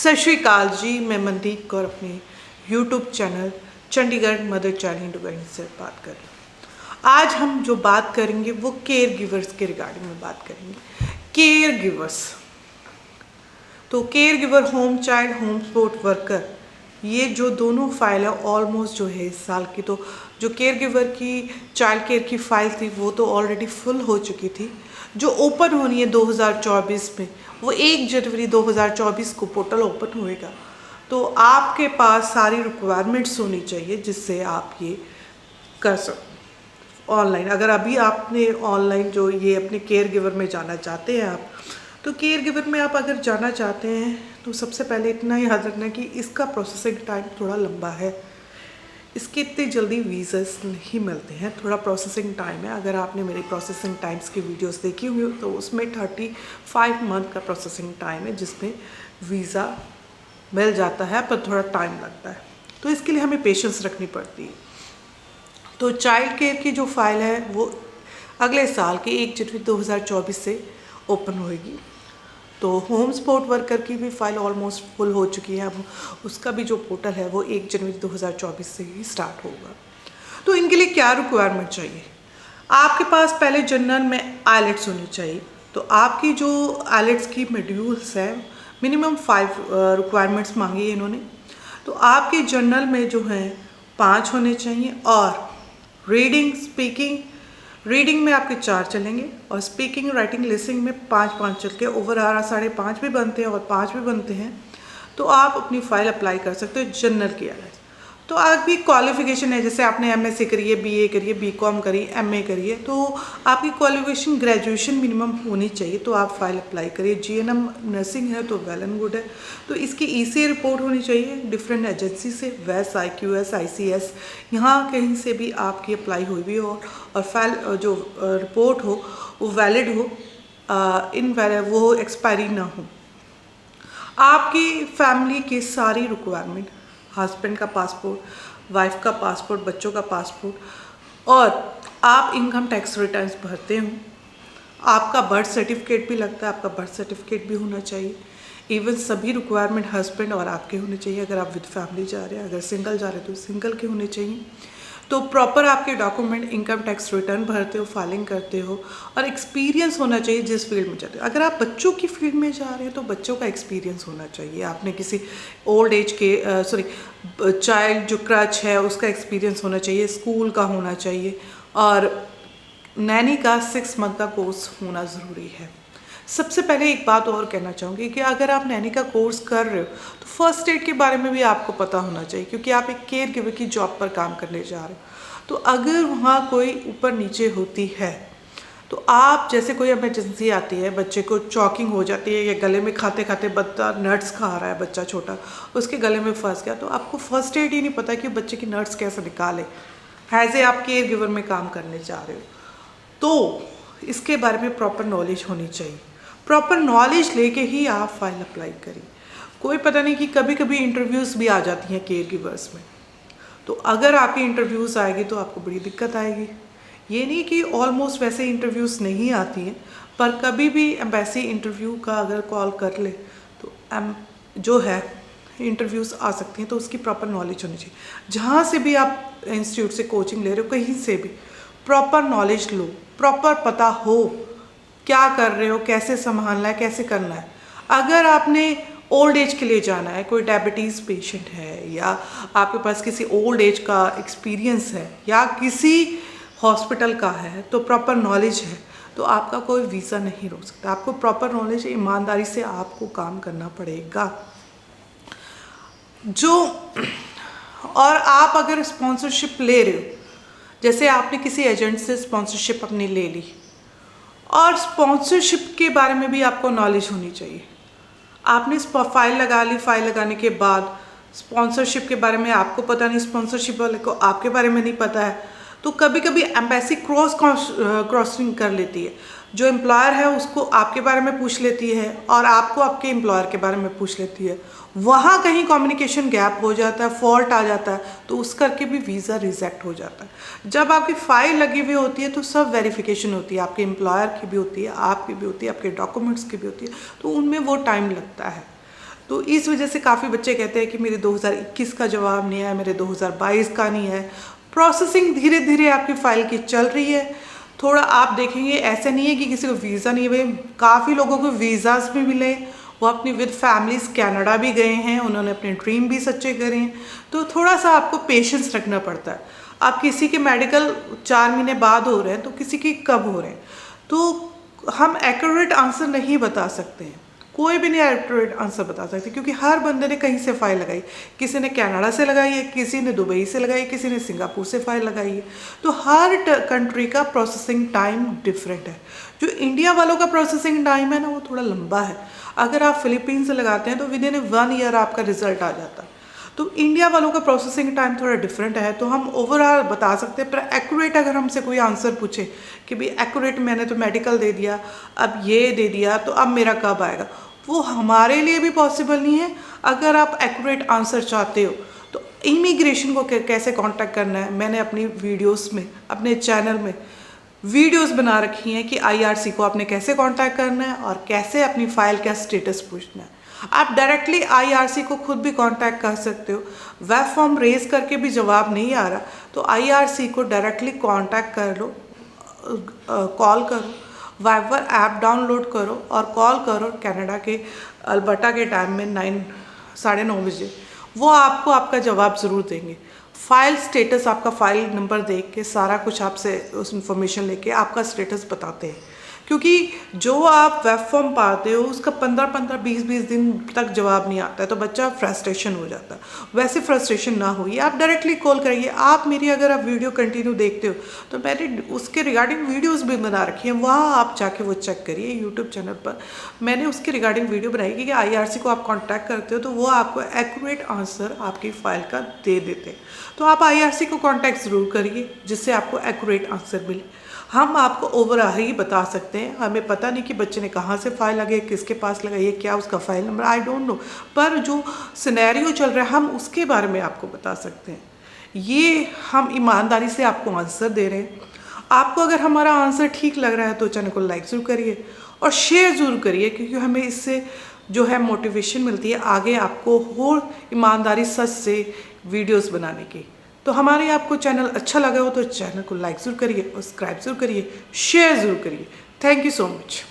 सत श्री अकाल जी, मैं मनदीप कौर अपने YouTube channel Chandigarh mother child Hindu guidance से बात कर रही हूँ। आज हम जो बात करेंगे वो केयर गिवर्स के रिगार्डिंग में बात करेंगे। केयर गिवर्स, तो care giver, home child, home support worker, ये जो दोनों फाइल है ऑलमोस्ट जो है इस साल की, तो जो केयर गिवर की चाइल्ड केयर की फाइल थी वो तो ऑलरेडी फुल हो चुकी थी। जो ओपन होनी है 2024 में, वो 1 जनवरी 2024 को पोर्टल ओपन होएगा। तो आपके पास सारी रिक्वायरमेंट्स होनी चाहिए जिससे आप ये कर सको ऑनलाइन। अगर अभी आपने ऑनलाइन जो ये अपने केयर गिवर में जाना चाहते हैं आप, तो केयर गिवर में आप अगर जाना चाहते हैं तो सबसे पहले इतना याद रखना कि इसका प्रोसेसिंग टाइम थोड़ा लंबा है। इसके इतनी जल्दी वीज़ास नहीं मिलते हैं, थोड़ा प्रोसेसिंग टाइम है। अगर आपने मेरी प्रोसेसिंग टाइम्स की वीडियोस देखी हुई तो उसमें 35 मंथ का प्रोसेसिंग टाइम है जिसमें वीज़ा मिल जाता है, पर थोड़ा टाइम लगता है। तो इसके लिए हमें पेशेंस रखनी पड़ती है। तो चाइल्ड केयर की जो फाइल है वो अगले साल की 1 जनवरी 2024 से ओपन होएगी। तो होम सपोर्ट वर्कर की भी फाइल ऑलमोस्ट फुल हो चुकी है। अब उसका भी जो पोर्टल है वो 1 जनवरी 2024 से ही स्टार्ट होगा। तो इनके लिए क्या रिक्वायरमेंट चाहिए? आपके पास पहले जनरल में आइलेट्स होनी चाहिए। तो आपकी जो आइलेट्स की मॉड्यूल्स है, मिनिमम 5 रिक्वायरमेंट्स मांगी है इन्होंने। तो आपके जनरल में जो है 5 होने चाहिए, और रीडिंग में आपके 4 चलेंगे, और स्पीकिंग, राइटिंग, लिसनिंग में 5-5 चल के ओवर 5.5 भी बनते हैं और 5 भी बनते हैं। तो आप अपनी फाइल अप्लाई कर सकते हो जनरल की अलग। तो आपकी क्वालिफिकेशन है, जैसे आपने MSc करी है, BA करी है, BCom करी, MA करी है, तो आपकी क्वालिफिकेशन ग्रेजुएशन मिनिमम होनी चाहिए। तो आप फाइल अप्लाई करिए। GNM नर्सिंग है तो वेल एंड गुड है। तो इसकी ECA रिपोर्ट होनी चाहिए डिफरेंट एजेंसी से, WES, IQS, ICS, यहाँ कहीं से भी आपकी अप्लाई हुई भी हो, और फाइल जो रिपोर्ट हो वो वैलिड हो, वो एक्सपायरी ना हो। आपकी फैमिली की सारी रिक्वायरमेंट, हस्बैंड का पासपोर्ट, वाइफ का पासपोर्ट, बच्चों का पासपोर्ट, और आप इनकम टैक्स रिटर्न्स भरते हो। आपका बर्थ सर्टिफिकेट भी लगता है, आपका बर्थ सर्टिफिकेट भी होना चाहिए। इवन सभी रिक्वायरमेंट हस्बैंड और आपके होने चाहिए। अगर आप विद फैमिली जा रहे हैं, अगर सिंगल जा रहे हैं तो सिंगल के होने चाहिए। तो प्रॉपर आपके डॉक्यूमेंट, इनकम टैक्स रिटर्न भरते हो, फाइलिंग करते हो, और एक्सपीरियंस होना चाहिए जिस फील्ड में जाते हो। अगर आप बच्चों की फील्ड में जा रहे हैं तो बच्चों का एक्सपीरियंस होना चाहिए। आपने किसी ओल्ड एज के चाइल्ड जो क्रच है उसका एक्सपीरियंस होना चाहिए, स्कूल का होना चाहिए, और नैनी का 6 मंथ का कोर्स होना ज़रूरी है। सबसे पहले एक बात और कहना चाहूँगी कि अगर आप नैनी का कोर्स कर रहे हो तो फर्स्ट एड के बारे में भी आपको पता होना चाहिए, क्योंकि आप एक केयर गिवर की जॉब पर काम करने जा रहे हो। तो अगर वहाँ कोई ऊपर नीचे होती है, तो आप, जैसे कोई इमरजेंसी आती है, बच्चे को चॉकिंग हो जाती है, या गले में खाते खाते बच्चा नट्स खा रहा है, बच्चा छोटा, उसके गले में फंस गया, तो आपको फर्स्ट एड ही नहीं पता कि बच्चे की नट्स कैसे निकाले। एज ए आप केयर गिवर में काम करने जा रहे हो, तो इसके बारे में प्रॉपर नॉलेज होनी चाहिए। प्रॉपर नॉलेज लेके ही आप फाइल अप्लाई करिए। कोई पता नहीं कि कभी कभी इंटरव्यूज़ भी आ जाती हैं केयर गिवर्स में। तो अगर आपकी इंटरव्यूज़ आएगी तो आपको बड़ी दिक्कत आएगी। ये नहीं कि ऑलमोस्ट वैसे इंटरव्यूज़ नहीं आती हैं, पर कभी भी एम्बेसी इंटरव्यू का अगर कॉल कर ले तो जो है इंटरव्यूज़ आ सकती हैं। तो उसकी प्रॉपर नॉलेज होनी चाहिए। जहाँ से भी आप इंस्टीट्यूट से कोचिंग ले रहे हो, कहीं से भी प्रॉपर नॉलेज लो, प्रॉपर पता हो क्या कर रहे हो, कैसे संभालना है, कैसे करना है। अगर आपने ओल्ड एज के लिए जाना है, कोई डायबिटीज़ पेशेंट है, या आपके पास किसी ओल्ड एज का एक्सपीरियंस है, या किसी हॉस्पिटल का है, तो प्रॉपर नॉलेज है, तो आपका कोई वीज़ा नहीं रोक सकता। आपको प्रॉपर नॉलेज, ईमानदारी से आपको काम करना पड़ेगा। और आप अगर स्पॉन्सरशिप ले रहे हो, जैसे आपने किसी एजेंट से स्पॉन्सरशिप अपनी ले ली, और स्पॉन्सरशिप के बारे में भी आपको नॉलेज होनी चाहिए। आपने फाइल लगा ली, फाइल लगाने के बाद स्पॉन्सरशिप के बारे में आपको पता नहीं, स्पॉन्सरशिप वाले को आपके बारे में नहीं पता है, तो कभी कभी एम्बेसी क्रॉसिंग कर लेती है। जो एम्प्लॉयर है उसको आपके बारे में पूछ लेती है, और आपको आपके एम्प्लॉयर के बारे में पूछ लेती है। वहाँ कहीं कम्युनिकेशन गैप हो जाता है, फॉल्ट आ जाता है, तो उस करके भी वीज़ा रिजेक्ट हो जाता है। जब आपकी फाइल लगी हुई होती है तो सब वेरिफिकेशन होती है, आपके एम्प्लॉयर की भी होती है, आपकी भी होती है, आपके डॉक्यूमेंट्स की भी होती है, तो उनमें वो टाइम लगता है। तो इस वजह से काफ़ी बच्चे कहते हैं कि मेरे 2021 का जवाब नहीं है, मेरे 2022 का नहीं है। प्रोसेसिंग धीरे धीरे आपकी फ़ाइल की चल रही है। थोड़ा आप देखेंगे, ऐसे नहीं है कि किसी को वीज़ा नहीं हुए, काफ़ी लोगों को वीज़ाज भी मिले, वो अपनी विद फैमिलीज कनाडा भी गए हैं, उन्होंने अपने ड्रीम भी सच्चे करे हैं। तो थोड़ा सा आपको पेशेंस रखना पड़ता है। आप किसी के मेडिकल 4 महीने बाद हो रहे हैं तो किसी के कब हो रहे हैं, तो हम एक्यूरेट आंसर नहीं बता सकते हैं, कोई भी नहीं एक्यूरेट आंसर बता सकते, क्योंकि हर बंदे ने कहीं से फाइल लगाई। किसी ने कनाडा से लगाई है, किसी ने दुबई से लगाई है, किसी ने सिंगापुर से फाइल लगाई है। तो हर कंट्री का प्रोसेसिंग टाइम डिफरेंट है। जो इंडिया वालों का प्रोसेसिंग टाइम है ना, वो थोड़ा लंबा है। अगर आप फिलीपींस से लगाते हैं तो विद इन 1 ईयर आपका रिजल्ट आ जाता है। तो इंडिया वालों का प्रोसेसिंग टाइम थोड़ा डिफरेंट है। तो हम ओवरऑल बता सकते हैं, पर एक्यूरेट अगर हमसे कोई आंसर पूछे कि भाई एक्यूरेट मैंने तो मेडिकल दे दिया, अब ये दे दिया, तो अब मेरा कब आएगा, वो हमारे लिए भी पॉसिबल नहीं है। अगर आप एक्यूरेट आंसर चाहते हो तो इमिग्रेशन को कैसे कांटेक्ट करना है, मैंने अपनी वीडियोस में, अपने चैनल में वीडियोस बना रखी हैं कि आईआरसी को आपने कैसे कांटेक्ट करना है और कैसे अपनी फाइल का स्टेटस पूछना है। आप डायरेक्टली आईआरसी को खुद भी कांटेक्ट कर सकते हो। वेब फॉर्म रेज करके भी जवाब नहीं आ रहा तो आईआरसी को डायरेक्टली कांटेक्ट कर लो, कॉल करो, वाइवर ऐप डाउनलोड करो और कॉल करो कनाडा के अल्बर्टा के टाइम में 9:30 बजे। वो आपको आपका जवाब ज़रूर देंगे। फाइल स्टेटस, आपका फाइल नंबर देख के सारा कुछ आपसे उस इंफॉर्मेशन लेके आपका स्टेटस बताते हैं, क्योंकि जो आप वेब फॉर्म पाते हो उसका 15-15, 20-20 दिन तक जवाब नहीं आता है, तो बच्चा फ्रस्ट्रेशन हो जाता है। वैसे फ्रस्ट्रेशन ना होइए, आप डायरेक्टली कॉल करिए। आप मेरी अगर आप वीडियो कंटिन्यू देखते हो तो मैंने उसके रिगार्डिंग वीडियोस भी बना रखी हैं, वहाँ आप जाके वो चेक करिए। यूट्यूब चैनल पर मैंने उसके रिगार्डिंग वीडियो बनाई कि आईआरसी को आप कॉन्टैक्ट करते हो तो वो आपको एक्यूरेट आंसर आपकी फ़ाइल का दे देते हैं। तो आप आईआरसी को कॉन्टैक्ट ज़रूर करिए जिससे आपको एक्यूरेट आंसर मिले। हम आपको ओवरऑल ही बता सकते हैं, हमें पता नहीं कि बच्चे ने कहाँ से फाइल लगाई, किसके पास लगाई है, क्या उसका file number, I don't know, पर जो सिनेरियो चल रहा है हम उसके बारे में आपको बता सकते हैं। ये हम ईमानदारी से आपको आंसर दे रहे हैं। आपको अगर हमारा आंसर ठीक लग रहा है तो चैनल को लाइक ज़रूर करिए और शेयर ज़रूर करिए, क्योंकि हमें इससे जो है मोटिवेशन मिलती है आगे आपको और ईमानदारी सच से वीडियोस बनाने की। तो हमारे आपको चैनल अच्छा लगा हो तो चैनल को लाइक ज़रूर करिए और सब्सक्राइब ज़रूर करिए, शेयर ज़रूर करिए। Thank you so much.